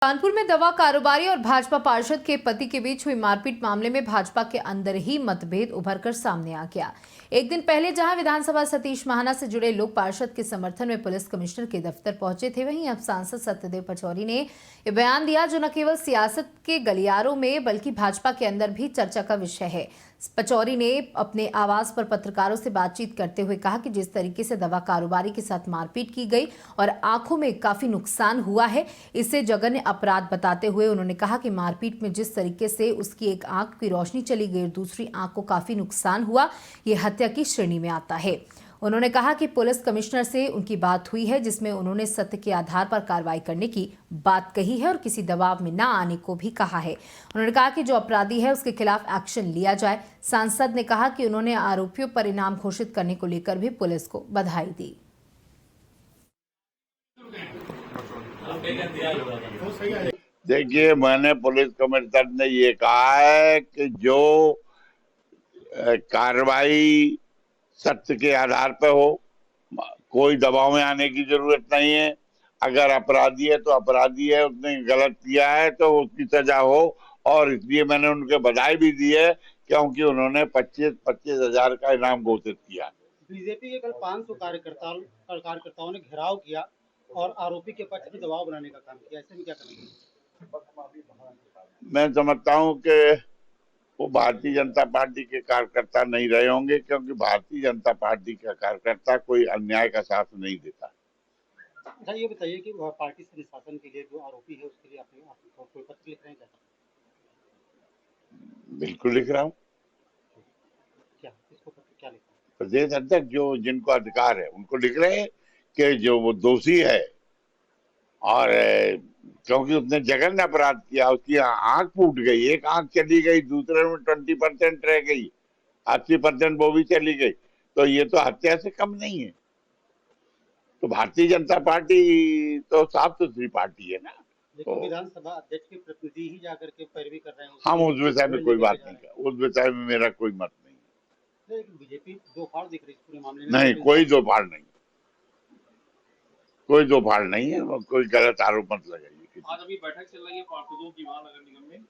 कानपुर में दवा कारोबारी और भाजपा पार्षद के पति के बीच हुई मारपीट मामले में भाजपा के अंदर ही मतभेद उभरकर सामने आ गया। एक दिन पहले जहां विधानसभा सतीश महाना से जुड़े लोग पार्षद के समर्थन में पुलिस कमिश्नर के दफ्तर पहुंचे थे, वहीं अब सांसद सत्यदेव पचौरी ने यह बयान दिया जो न केवल सियासत के गलियारों में बल्कि भाजपा के अंदर भी चर्चा का विषय है। पचौरी ने अपने आवास पर पत्रकारों से बातचीत करते हुए कहा कि जिस तरीके से दवा कारोबारी के साथ मारपीट की गई और आंखों में काफी नुकसान हुआ है, इसे जघन्य अपराध बताते हुए उन्होंने कहा कि मारपीट में जिस तरीके से उसकी एक आंख की रोशनी चली गई और दूसरी आंख को काफी नुकसान हुआ, ये हत्या की श्रेणी में आता है। उन्होंने कहा कि पुलिस कमिश्नर से उनकी बात हुई है जिसमें उन्होंने सत्य के आधार पर कार्रवाई करने की बात कही है और किसी दबाव में न आने को भी कहा है। उन्होंने कहा कि जो अपराधी है उसके खिलाफ एक्शन लिया जाए। सांसद ने कहा कि उन्होंने आरोपियों पर इनाम घोषित करने को लेकर भी पुलिस को बधाई दी। देखिए, मैंने पुलिस कमिश्नर ने ये कहा है कि जो कार्रवाई सत्य के आधार पर हो, कोई दबाव में आने की जरूरत नहीं है। अगर अपराधी है तो अपराधी है, उसने गलत किया है तो उसकी सजा हो। और इसलिए मैंने उनके बधाई भी दी है क्योंकि उन्होंने 25-25 हजार का इनाम घोषित किया। बीजेपी के कल 500 कार्यकर्ताओं ने घेराव किया और आरोपी के पक्ष में दबाव बनाने का काम किया, ऐसे में क्या करेंगे? मैं समझता हूं कि वो भारतीय जनता पार्टी के कार्यकर्ता नहीं रहे होंगे, क्योंकि भारतीय जनता पार्टी का कार्यकर्ता कोई अन्याय का साथ नहीं देता। अच्छा, ये बताइए कि पार्टी से निष्कासन के लिए जो आरोपी है उसके लिए आप कोई पत्र लिख रहे हैं क्या? बिल्कुल लिख रहा हूँ। क्या इसको पत्र क्या लिखा है? प्रदेश अध्यक्ष जो जिनको अधिकार है उनको लिख रहे हैं कि जो वो दोषी है और क्योंकि उसने जघन्य अपराध किया, उसकी आंख फूट गई, एक आंख चली गई, दूसरे में 20% रह गई, 80% वो भी चली गई, तो ये तो हत्या से कम नहीं है। तो भारतीय जनता पार्टी तो साफ सुथरी पार्टी है ना। लेकिन तो विधानसभा अध्यक्ष के प्रतिनिधि ही जाकर के पैरवी कर रहे हैं। हम उस विषय में कोई बात नहीं कर, उस विषय में मेरा कोई मत नहीं। लेकिन बीजेपी दो फाड़ दिख रही है पूरे मामले में। नहीं, कोई दो फाड़ नहीं, कोई दो फाड़ नहीं है। कोई गलत आरोप मत लगाइए। आज अभी बैठक चल रही है पार्षदों की महानगर निगम में,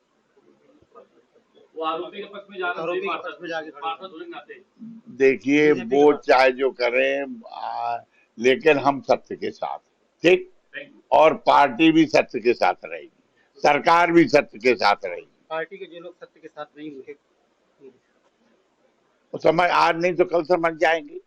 वो आरोपी के पक्ष में जाकर पार्षद होने नाते। देखिए, वो चाहे जो करें, लेकिन हम सत्य के साथ, ठीक, और पार्टी भी सत्य के साथ रहेगी, सरकार भी सत्य के साथ रहेगी। पार्टी के जो लोग सत्य के साथ नहीं होंगे, समझ आज नहीं तो कल समझ जाएंगे।